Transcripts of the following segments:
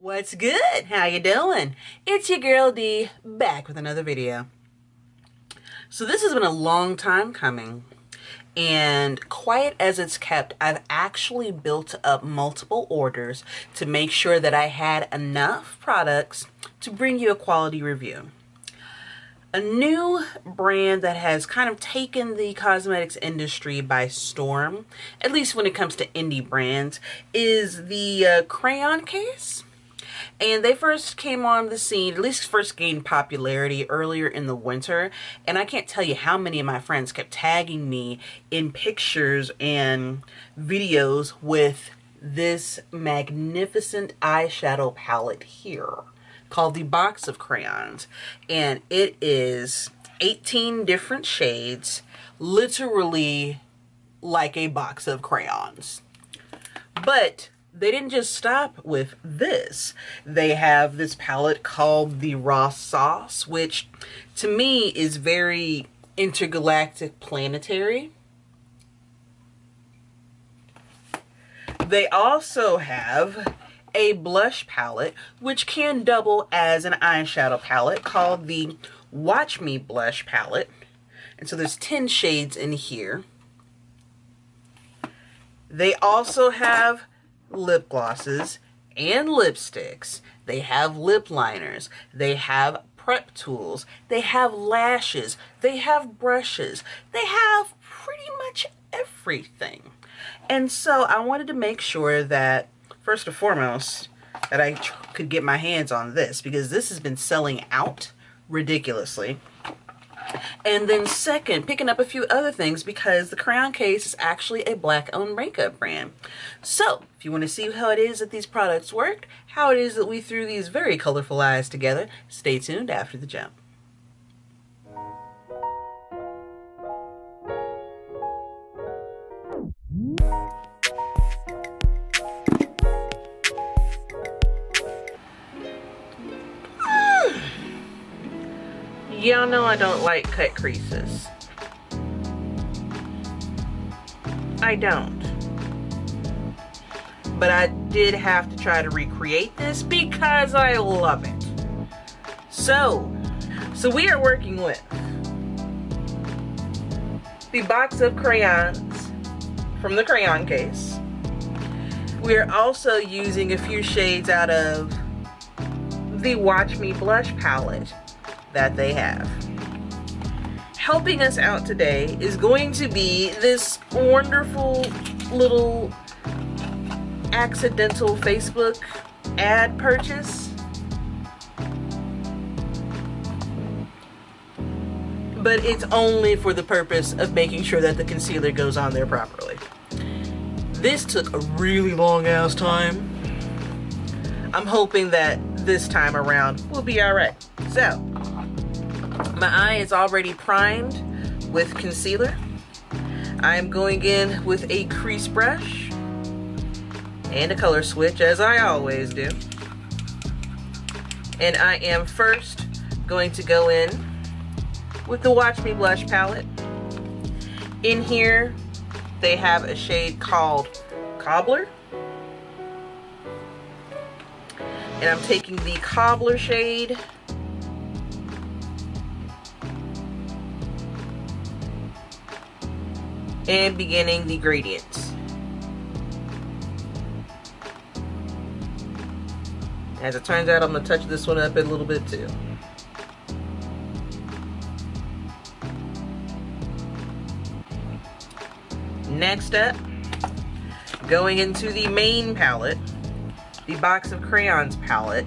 What's good? How you doing? It's your girl D, back with another video. So this has been a long time coming, and quiet as it's kept, I've actually built up multiple orders to make sure that I had enough products to bring you a quality review. A new brand that has kind of taken the cosmetics industry by storm, at least when it comes to indie brands, is the Crayon Case. And they first came on the scene, at least first gained popularity earlier in the winter. And I can't tell you how many of my friends kept tagging me in pictures and videos with this magnificent eyeshadow palette here, called the Box of Crayons. And it is 18 different shades, literally like a box of crayons. But they didn't just stop with this. They have this palette called the Raw Sauce, which to me is very intergalactic planetary. They also have a blush palette, which can double as an eyeshadow palette, called the Watch Me Blush palette. And so there's 10 shades in here. They also have lip glosses and lipsticks. They have lip liners. They have prep tools. They have lashes. They have brushes. They have pretty much everything. And so I wanted to make sure that, first and foremost, that I could get my hands on this, because this has been selling out ridiculously. And then second, picking up a few other things, because the Crayon Case is actually a Black-owned makeup brand. So if you want to see how it is that these products work, how it is that we threw these very colorful eyes together, stay tuned after the jump. Y'all know I don't like cut creases. I don't. But I did have to try to recreate this because I love it. So we are working with the Box of Crayons from the Crayon Case. We are also using a few shades out of the Watch Me Blush palette that they have. Helping us out today is going to be this wonderful little accidental Facebook ad purchase. But it's only for the purpose of making sure that the concealer goes on there properly. This took a really long ass time. I'm hoping that this time around will be alright. So my eye is already primed with concealer. I am going in with a crease brush and a color switch, as I always do. And I am first going to go in with the Watch Me Blush palette. In here, they have a shade called Cobbler. And I'm taking the Cobbler shade and beginning the gradients. As it turns out, I'm going to touch this one up a little bit too. Next up, going into the main palette, the Box of Crayons palette.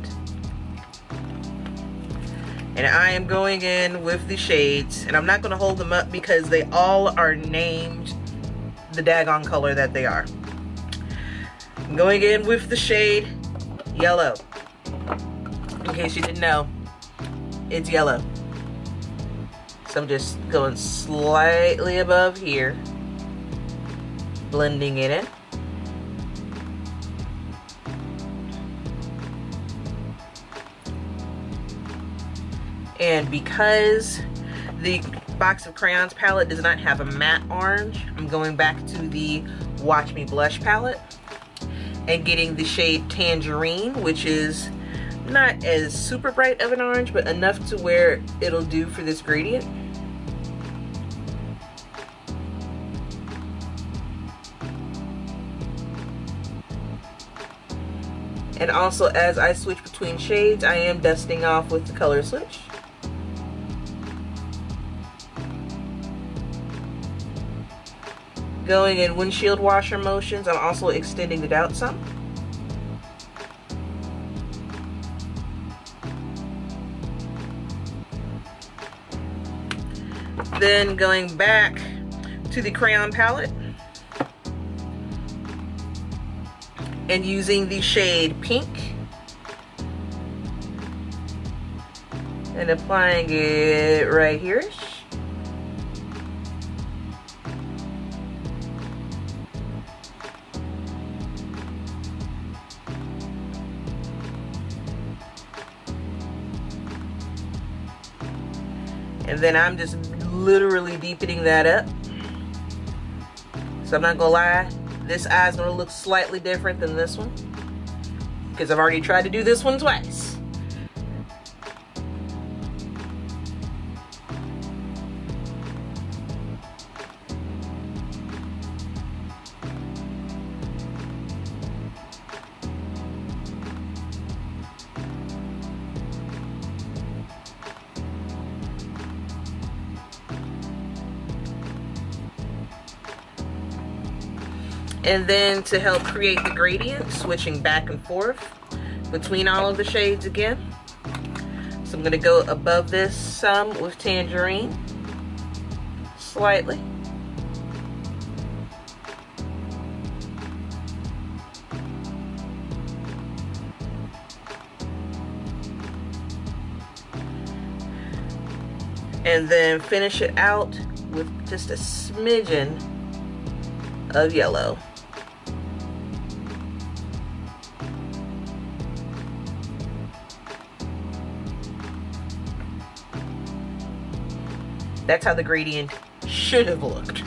And I am going in with the shades, and I'm not going to hold them up because they all are named the daggone color that they are. I'm going in with the shade Yellow. In case you didn't know, it's yellow. So I'm just going slightly above here, blending it in. And because the Box of Crayons palette does not have a matte orange, I'm going back to the Watch Me Blush palette. and getting the shade Tangerine, which is not as super bright of an orange, but enough to where it'll do for this gradient. And also, as I switch between shades, I am dusting off with the color switch. Going in windshield washer motions, I'm also extending it out some. Then going back to the crayon palette and using the shade Pink and applying it right here-ish. And then I'm just literally deepening that up. So I'm not gonna lie, this eye is gonna look slightly different than this one because I've already tried to do this one twice. And then to help create the gradient, switching back and forth between all of the shades again. So I'm going to go above this some with Tangerine, slightly. And then finish it out with just a smidgen of yellow. That's how the gradient should have looked.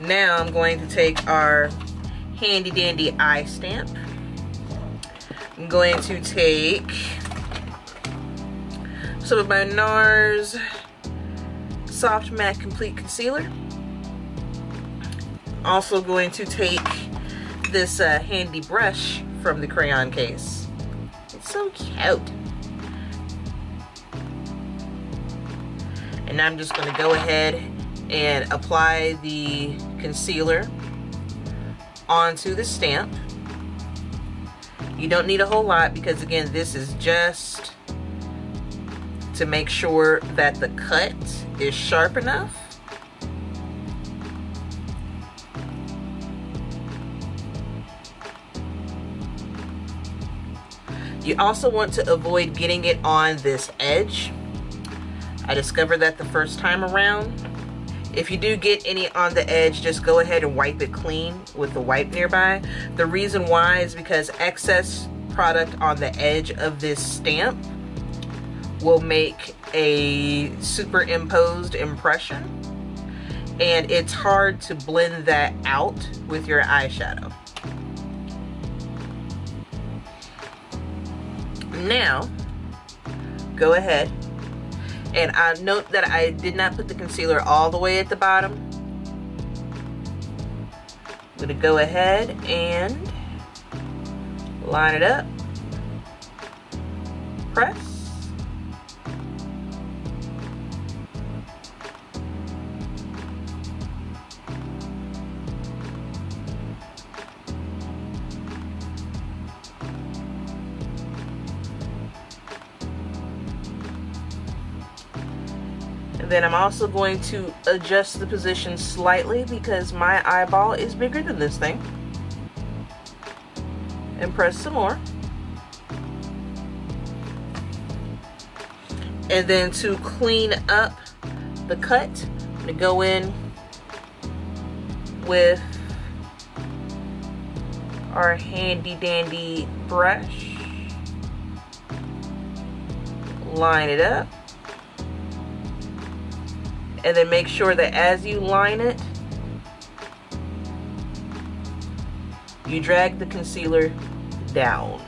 Now I'm going to take our handy dandy eye stamp. I'm going to take some of my NARS Soft Matte Complete Concealer. Also going to take this handy brush from the Crayon Case. It's so cute. And I'm just going to go ahead and apply the concealer onto the stamp. You don't need a whole lot because, again, this is just to make sure that the cut is sharp enough. You also want to avoid getting it on this edge. I discovered that the first time around. If you do get any on the edge, just go ahead and wipe it clean with the wipe nearby. The reason why is because excess product on the edge of this stamp will make a superimposed impression, and it's hard to blend that out with your eyeshadow. Now, go ahead. And I note that I did not put the concealer all the way at the bottom. I'm going to go ahead and line it up, press, then I'm also going to adjust the position slightly because my eyeball is bigger than this thing. And press some more. And then to clean up the cut, I'm going to go in with our handy dandy brush, line it up. And then make sure that as you line it, you drag the concealer down.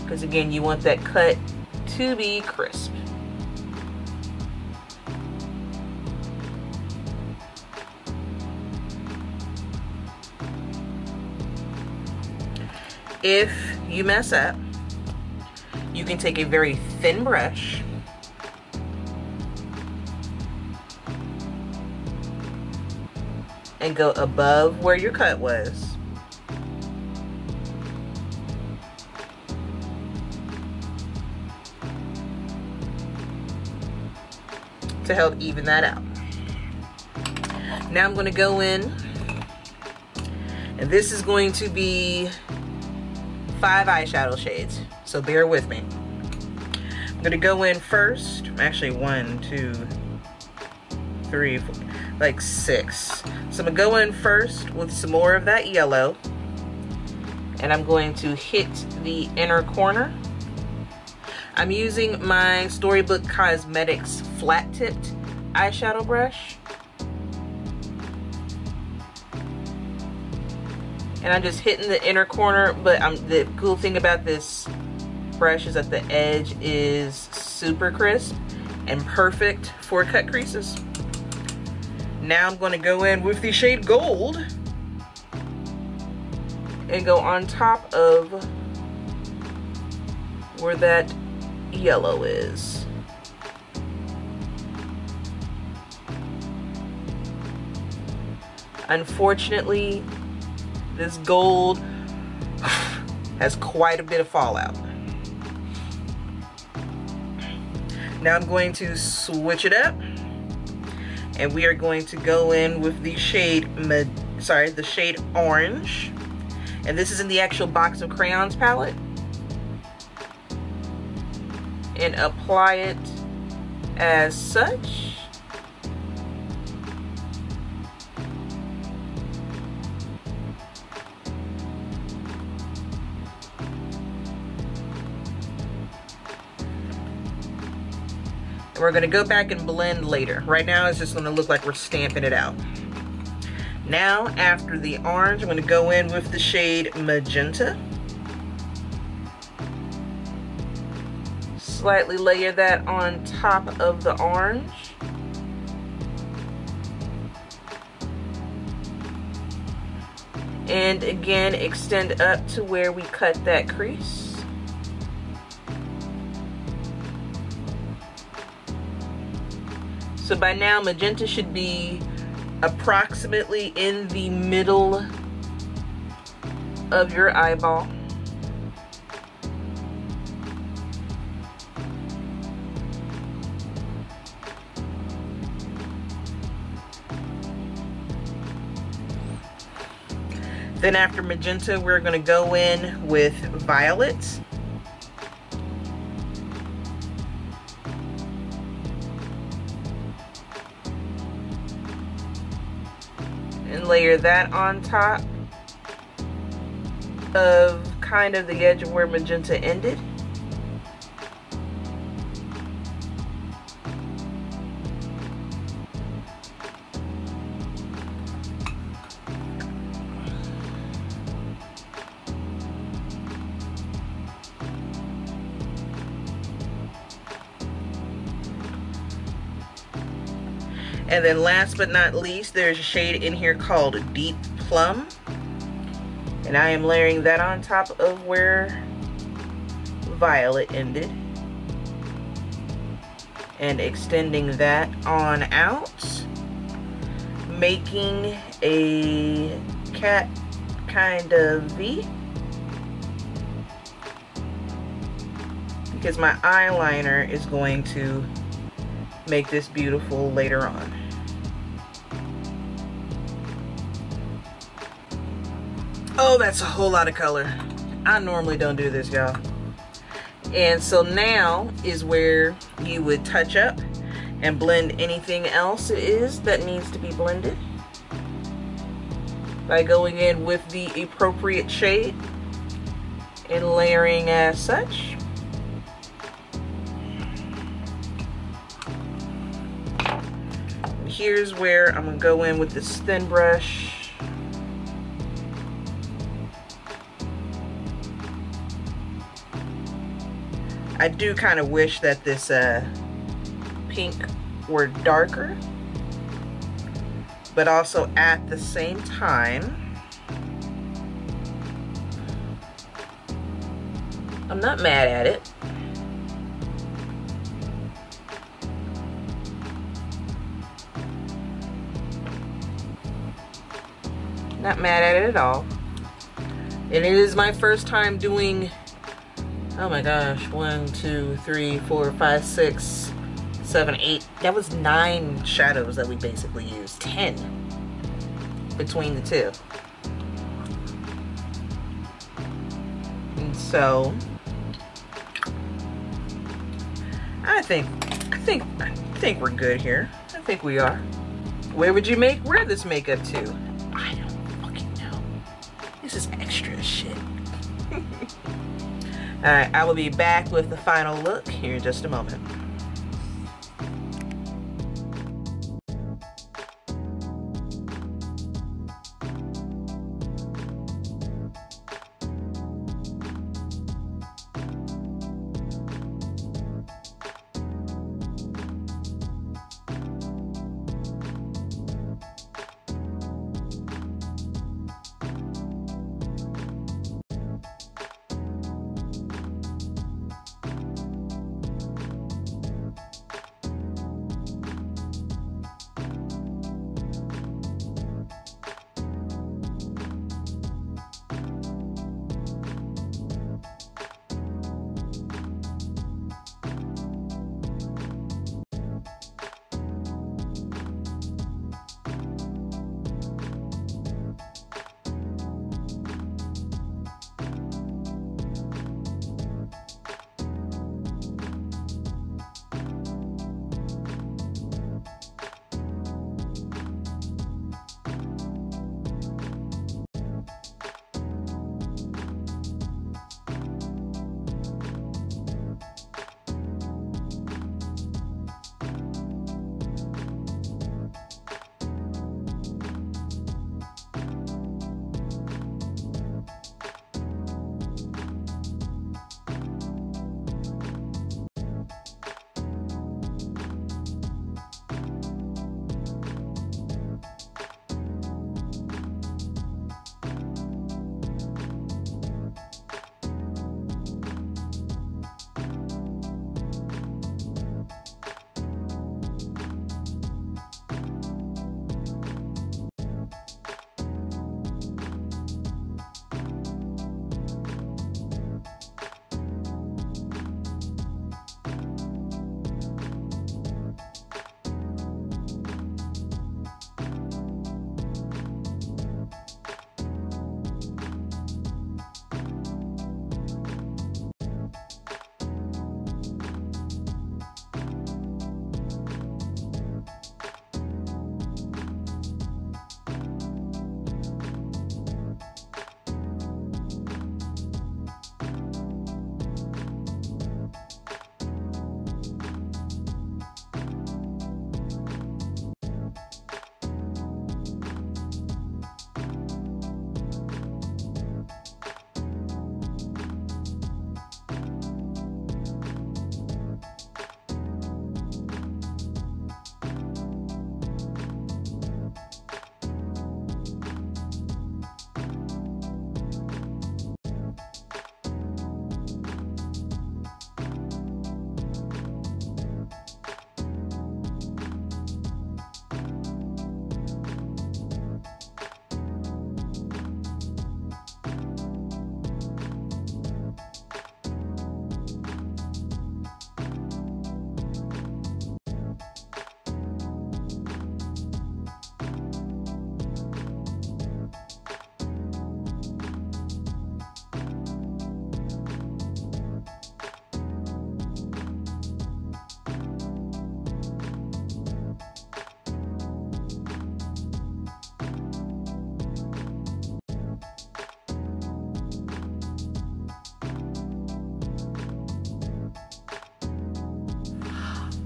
Because again, you want that cut to be crisp. If you mess up, you can take a very thin brush and go above where your cut was. To help even that out. Now I'm going to go in, and this is going to be 5 eyeshadow shades, so bear with me. I'm going to go in first, actually 1, 2, 3, 4, like 6. So I'm going to go in first with some more of that yellow, and I'm going to hit the inner corner. I'm using my Storybook Cosmetics flat-tipped eyeshadow brush. And I'm just hitting the inner corner, but the cool thing about this brush is that the edge is super crisp and perfect for cut creases. Now I'm going to go in with the shade Gold and go on top of where that yellow is. Unfortunately, this gold has quite a bit of fallout. Now I'm going to switch it up, and we are going to go in with the shade the shade Orange, and this is in the actual box of Crayons Palette, and apply it as such. And we're going to go back and blend later. Right now it's just going to look like we're stamping it out. Now after the orange, I'm going to go in with the shade Magenta. Slightly layer that on top of the orange. And again, extend up to where we cut that crease. So by now, Magenta should be approximately in the middle of your eyeball. Then after Magenta, we're going to go in with Violet. And layer that on top of kind of the edge of where Magenta ended. And then last but not least, there's a shade in here called Deep Plum. And I am layering that on top of where Violet ended. And extending that on out. Making a cat kind of V. Because my eyeliner is going to make this beautiful later on. Oh, that's a whole lot of color. I normally don't do this, y'all. And so now is where you would touch up and blend anything else it is that needs to be blended by going in with the appropriate shade and layering as such. Here's where I'm gonna go in with this thin brush. I do kind of wish that this pink were darker, but also at the same time, I'm not mad at it. Not mad at it at all. And it is my first time doing, oh my gosh, 1, 2, 3, 4, 5, 6, 7, 8. That was 9 shadows that we basically used. 10 between the two. And so I think we're good here. I think we are. Where would you wear this makeup to? I don't fucking know. This is extra as shit. Alright, I will be back with the final look here in just a moment.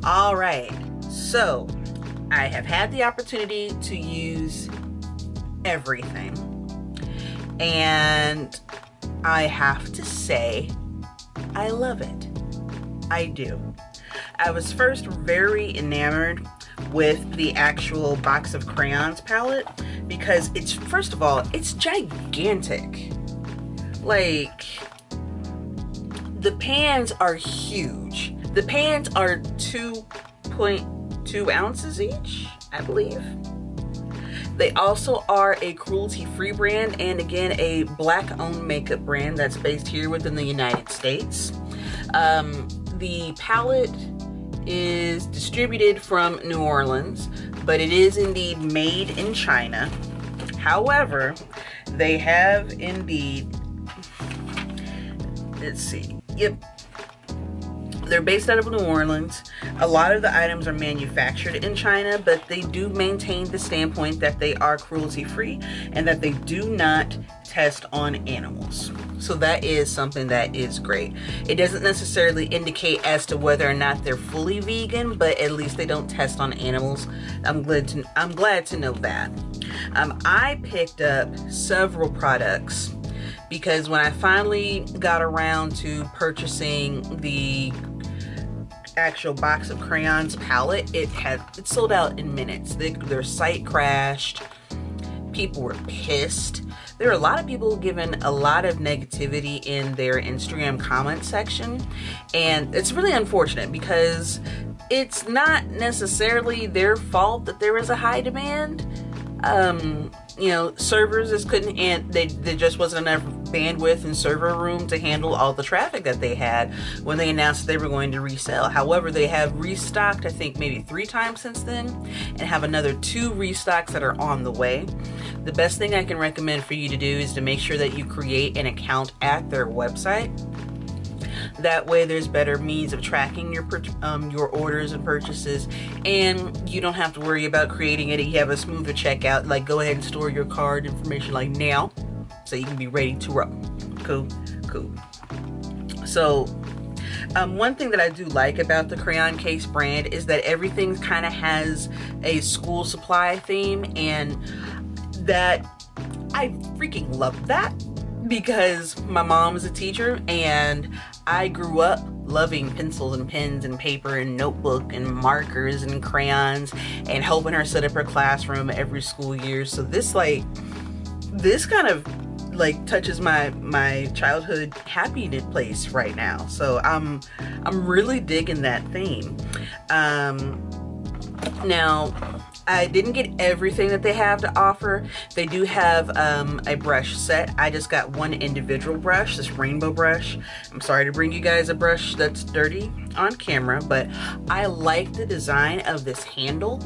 All right, so I have had the opportunity to use everything, and I have to say I love it. I do. I was first very enamored with the actual box of Crayons palette because it's, first of all, it's gigantic. Like, the pans are huge. The pans are 2.2 ounces each, I believe. They also are a cruelty-free brand, and again, a Black-owned makeup brand that's based here within the United States. The palette is distributed from New Orleans, but it is indeed made in China. However, they have indeed, let's see, yep, they're based out of New Orleans. A lot of the items are manufactured in China, but they do maintain the standpoint that they are cruelty-free and that they do not test on animals. So that is something that is great. It doesn't necessarily indicate as to whether or not they're fully vegan, but at least they don't test on animals. I'm glad to know that. I picked up several products because when I finally got around to purchasing the actual box of Crayons palette, it sold out in minutes. Their site crashed. People were pissed. There are a lot of people giving a lot of negativity in their Instagram comment section, and it's really unfortunate because it's not necessarily their fault that there is a high demand. You know, servers just couldn't, and there just wasn't enough bandwidth and server room to handle all the traffic that they had when they announced they were going to resell. However, they have restocked, I think maybe 3 times since then, and have another 2 restocks that are on the way. The best thing I can recommend for you to do is to make sure that you create an account at their website. That way there's better means of tracking your orders and purchases, and you don't have to worry about creating it. You have a smoother checkout. Like, go ahead and store your card information like now, so you can be ready to roll. Cool. So one thing that I do like about the Crayon Case brand is that everything kind of has a school supply theme, and that I freaking love that because my mom is a teacher, and I grew up loving pencils and pens and paper and notebook and markers and crayons and helping her set up her classroom every school year. So this kind of like touches my childhood happiness place right now. So I'm really digging that theme. Now, I didn't get everything that they have to offer. They do have a brush set. I just got one individual brush, this rainbow brush. I'm sorry to bring you guys a brush that's dirty on camera, but I like the design of this handle.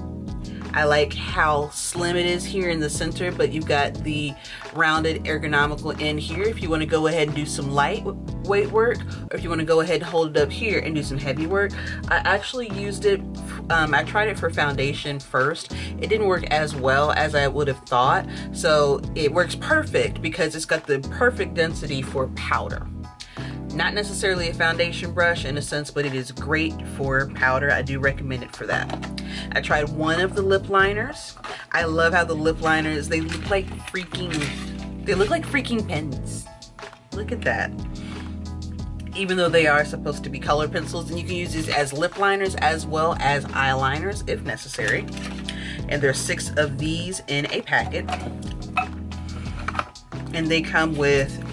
I like how slim it is here in the center, but you've got the rounded ergonomical end here if you want to go ahead and do some lightweight work, or if you want to go ahead and hold it up here and do some heavy work. I actually used it, I tried it for foundation first. It didn't work as well as I would have thought, so it works perfect because it's got the perfect density for powder. Not necessarily a foundation brush in a sense, but it is great for powder. I do recommend it for that. I tried one of the lip liners. I love how the lip liners, they look like freaking pens. Look at that. Even though they are supposed to be color pencils, and you can use these as lip liners as well as eyeliners if necessary. And there's 6 of these in a packet. And they come with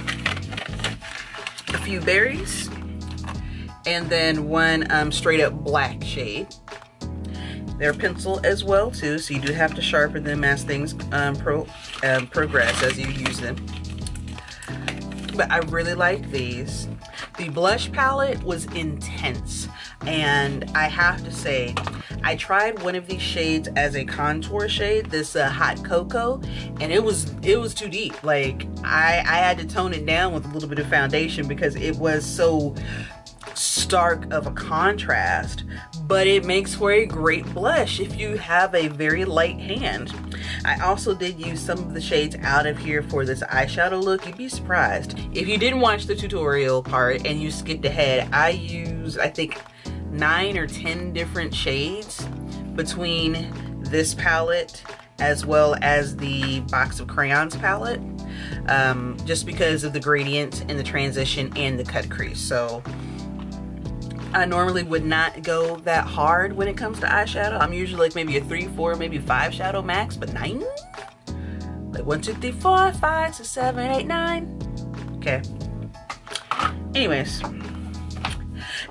a few berries and then one straight up black shade. They're pencil as well too, so you do have to sharpen them as things progress as you use them. But I really like these. The blush palette was intense, and I have to say, I tried one of these shades as a contour shade, this hot cocoa, and it was too deep. Like I had to tone it down with a little bit of foundation because it was so stark of a contrast, but it makes for a great blush if you have a very light hand. I also did use some of the shades out of here for this eyeshadow look. You'd be surprised. If you didn't watch the tutorial part and you skipped ahead, I used, I think, 9 or 10 different shades between this palette as well as the box of Crayons palette, just because of the gradient and the transition and the cut crease. So I normally would not go that hard when it comes to eyeshadow. I'm usually like maybe a 3, 4, maybe 5 shadow max, but 9? Like 1, 2, 3, 4, 5, 6, 7, 8, 9. Okay. Anyways.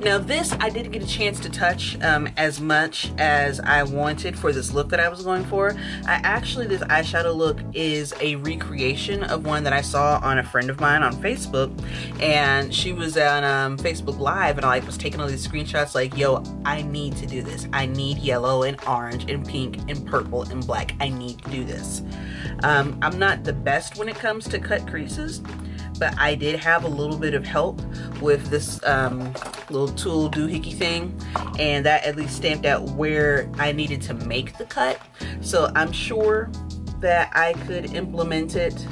Now this, I didn't get a chance to touch as much as I wanted for this look that I was going for. This eyeshadow look is a recreation of one that I saw on a friend of mine on Facebook, and she was on Facebook Live, and I was taking all these screenshots like, yo, I need to do this. I need yellow and orange and pink and purple and black. I need to do this. I'm not the best when it comes to cut creases, but I did have a little bit of help with this little tool doohickey thing, and that at least stamped out where I needed to make the cut. So I'm sure that I could implement it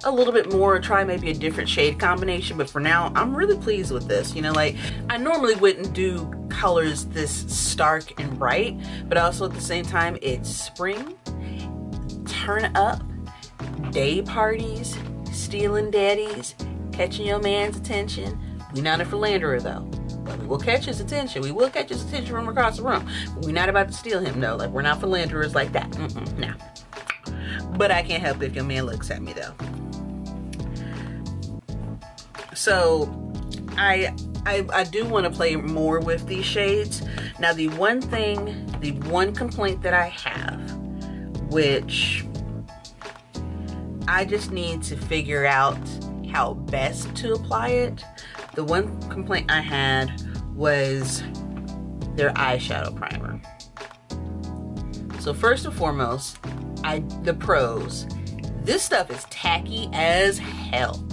a little bit more, try maybe a different shade combination, but for now I'm really pleased with this. You know, like, I normally wouldn't do colors this stark and bright, but also at the same time, it's spring, turn up, day parties, stealing daddies, catching your man's attention. We're not a philanderer though, but we will catch his attention. We will catch his attention from across the room. But we're not about to steal him though. Like, we're not philanderers like that. No. But I can't help it if your man looks at me though. So I do want to play more with these shades. Now the one complaint that I have, which I just need to figure out how best to apply it. The one complaint I had was their eyeshadow primer. So first and foremost, the pros. This stuff is tacky as hell.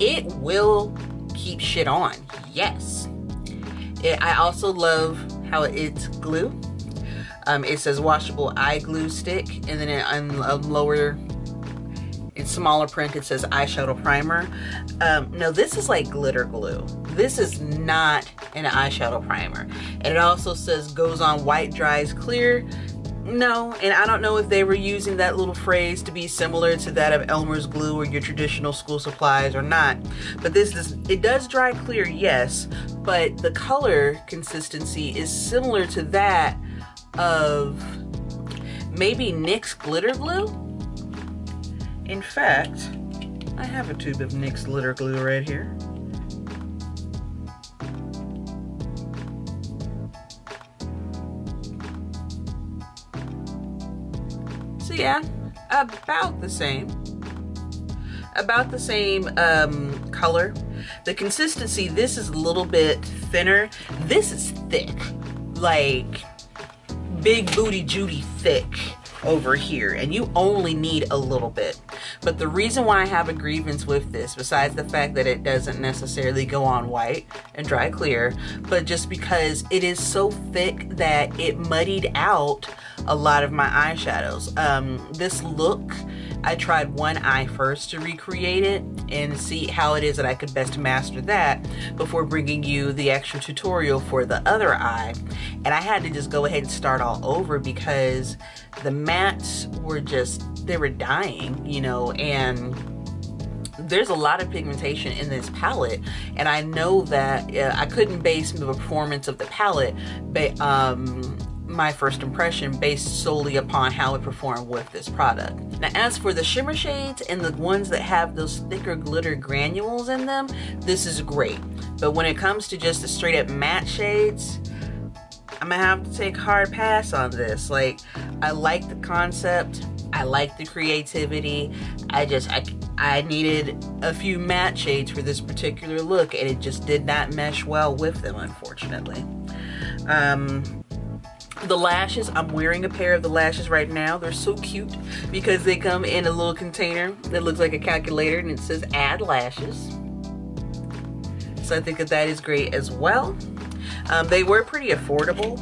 It will keep shit on, yes. I also love how it's glue. It says washable eye glue stick, and then on lower, in smaller print, it says eyeshadow primer. No, this is like glitter glue. This is not an eyeshadow primer. And it also says goes on white, dries clear. No, and I don't know if they were using that little phrase to be similar to that of Elmer's glue or your traditional school supplies or not. But it does dry clear, yes, but the color consistency is similar to that of maybe NYX glitter glue. In fact, I have a tube of NYX glitter glue right here. So yeah, about the same color. The consistency, this is a little bit thinner. This is thick, like big booty Judy thick over here, and you only need a little bit. But the reason why I have a grievance with this, besides the fact that it doesn't necessarily go on white and dry clear, but just because it is so thick that it muddied out a lot of my eyeshadows. This look, I tried one eye first to recreate it and see how it is that I could best master that before bringing you the extra tutorial for the other eye. And I had to just go ahead and start all over because the mattes were they were dying, you know, and there's a lot of pigmentation in this palette, and I know that I couldn't base the performance of the palette my first impression based solely upon how it performed with this product. Now, as for the shimmer shades and the ones that have those thicker glitter granules in them, this is great. But when it comes to just the straight up matte shades, I'm gonna have to take a hard pass on this. Like, I like the concept, I like the creativity, I needed a few matte shades for this particular look, and it just did not mesh well with them, unfortunately. The lashes, I'm wearing a pair of the lashes right now. They're so cute because they come in a little container that looks like a calculator, and it says add lashes. So I think that is great as well. They were pretty affordable.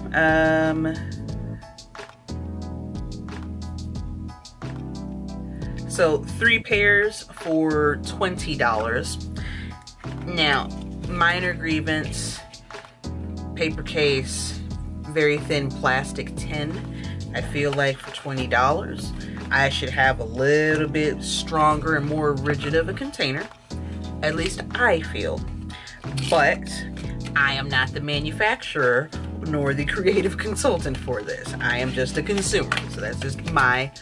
So 3 pairs for $20. Now, minor grievance, paper case, very thin plastic tin. I feel like for $20, I should have a little bit stronger and more rigid of a container. At least I feel. But I am not the manufacturer nor the creative consultant for this. I am just a consumer. So that's just my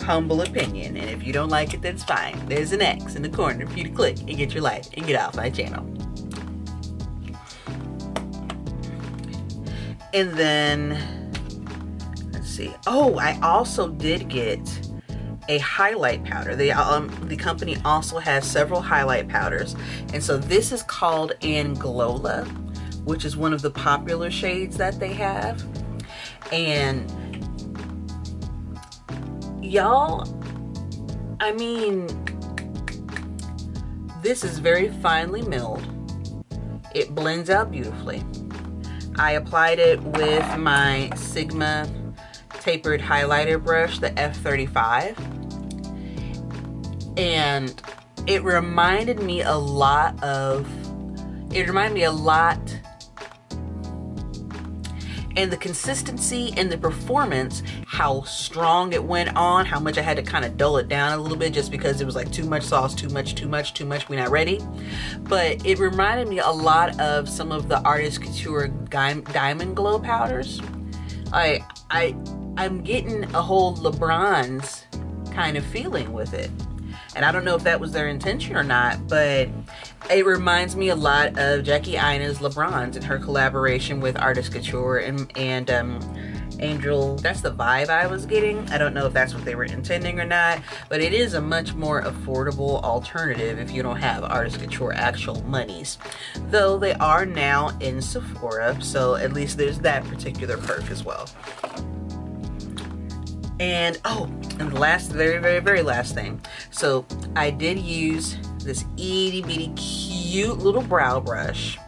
humble opinion. And if you don't like it, that's fine. There's an X in the corner for you to click and get your life and get off my channel. And then, let's see. Oh, I also did get a highlight powder. The company also has several highlight powders. And so this is called Anglola, which is one of the popular shades that they have. And y'all, I mean, this is very finely milled. It blends out beautifully. I applied it with my Sigma tapered highlighter brush, the F35. And it reminded me a lot, and the consistency and the performance, how strong it went on, how much I had to kind of dull it down a little bit just because it was like too much sauce, too much, we're not ready. But it reminded me a lot of some of the Artist Couture Diamond Glow powders. I'm getting a whole LeBron's kind of feeling with it. And I don't know if that was their intention or not, but it reminds me a lot of Jackie Aina's LeBron's and her collaboration with Artist Couture and Angel. That's the vibe I was getting. I don't know if that's what they were intending or not, but it is a much more affordable alternative if you don't have Artist Couture actual monies. Though they are now in Sephora, so at least there's that particular perk as well. And oh, and the last, very last thing. So I did use this itty bitty cute little brow brush,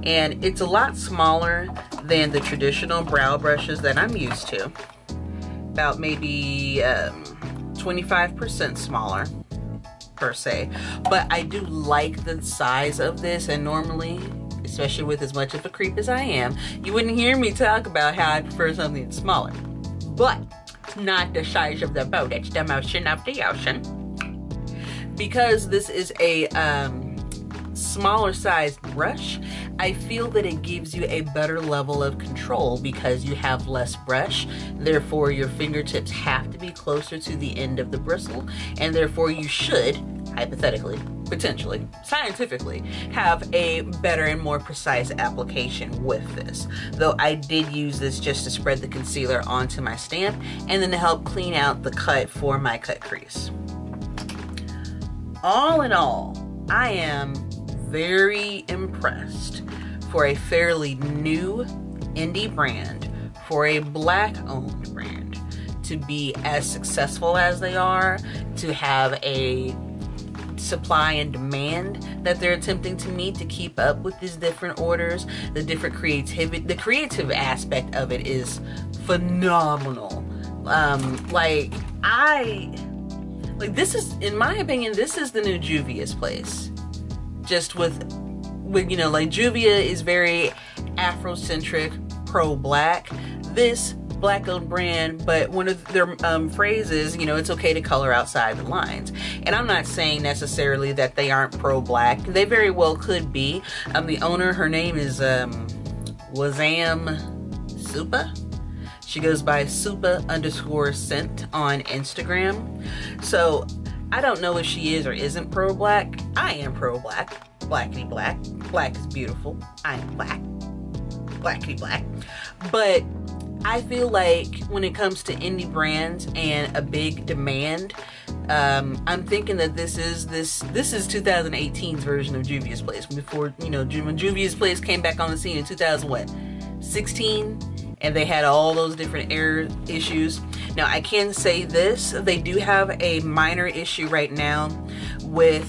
and it's a lot smaller than the traditional brow brushes that I'm used to. About maybe 25% smaller per se, but I do like the size of this. And normally, especially with as much of a creep as I am, you wouldn't hear me talk about how I prefer something that's smaller. But it's not the size of the boat, it's the motion of the ocean. Because this is a smaller sized brush, I feel that it gives you a better level of control because you have less brush. Therefore, your fingertips have to be closer to the end of the bristle, and therefore you should, hypothetically, potentially, scientifically, have a better and more precise application with this. Though I did use this just to spread the concealer onto my stamp and then to help clean out the cut for my cut crease. All in all, I am very impressed for a fairly new indie brand, for a Black-owned brand, to be as successful as they are, to have a supply and demand that they're attempting to meet to keep up with these different orders, the different creativity. The creative aspect of it is phenomenal. This is, in my opinion, this is the new Juvia's place. Just with you know, like Juvia is very Afrocentric, pro-Black. This Black-owned brand, but one of their phrases, you know, it's okay to color outside the lines. And I'm not saying necessarily that they aren't pro-Black. They very well could be. The owner, her name is Wazam Supa. She goes by Supa_scent on Instagram. So I don't know if she is or isn't pro-Black. I am pro-Black. Blackity black. Black is beautiful. I am black. Blackity black. But I feel like when it comes to indie brands and a big demand, I'm thinking that this is 2018's version of Juvia's Place. Before, you know, when Juvia's Place came back on the scene in 2016, and they had all those different error issues. Now I can say this, they do have a minor issue right now with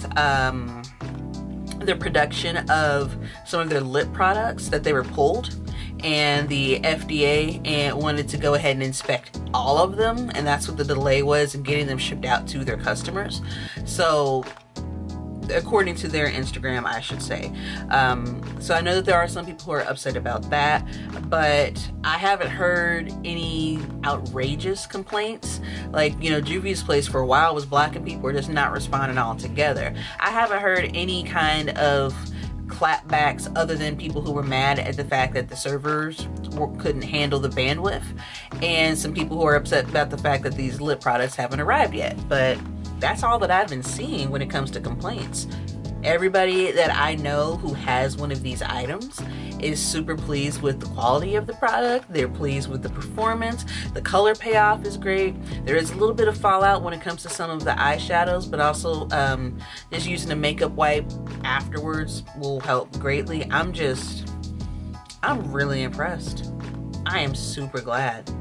the production of some of their lip products that they were pulled, and the FDA wanted to go ahead and inspect all of them, and that's what the delay was in getting them shipped out to their customers. So according to their Instagram, I should say. So I know that there are some people who are upset about that, but I haven't heard any outrageous complaints. Like, you know, Juvia's Place for a while was blocking people or just not responding altogether. I haven't heard any kind of clapbacks other than people who were mad at the fact that the servers couldn't handle the bandwidth, and some people who are upset about the fact that these lip products haven't arrived yet. But that's all that I've been seeing when it comes to complaints. Everybody that I know who has one of these items is super pleased with the quality of the product. They're pleased with the performance. The color payoff is great. There is a little bit of fallout when it comes to some of the eyeshadows, but also just using a makeup wipe afterwards will help greatly. I'm really impressed. I am super glad.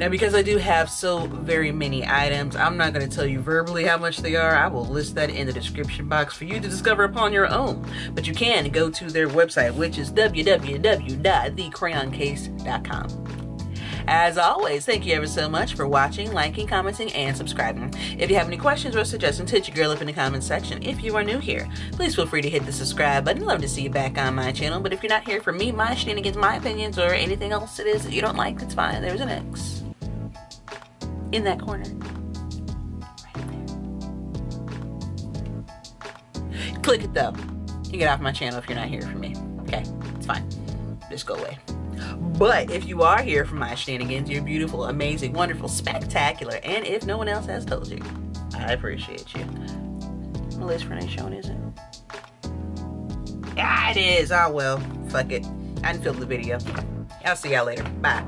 Now, because I do have so very many items, I'm not going to tell you verbally how much they are. I will list that in the description box for you to discover upon your own. But you can go to their website, which is www.thecrayoncase.com. As always, thank you ever so much for watching, liking, commenting, and subscribing. If you have any questions or suggestions, hit your girl up in the comments section. If you are new here, please feel free to hit the subscribe button. Love to see you back on my channel. But if you're not here for me, my shenanigans, my opinions, or anything else it is that you don't like, that's fine. There's an X in that corner. Right there. Click it though. You get off my channel if you're not here for me. Okay, it's fine. Just go away. But if you are here for my shenanigans, you're beautiful, amazing, wonderful, spectacular, and if no one else has told you, I appreciate you. My list for ain't showing, is it? Yeah, it is. Oh well, fuck it. I didn't film the video. I'll see y'all later. Bye.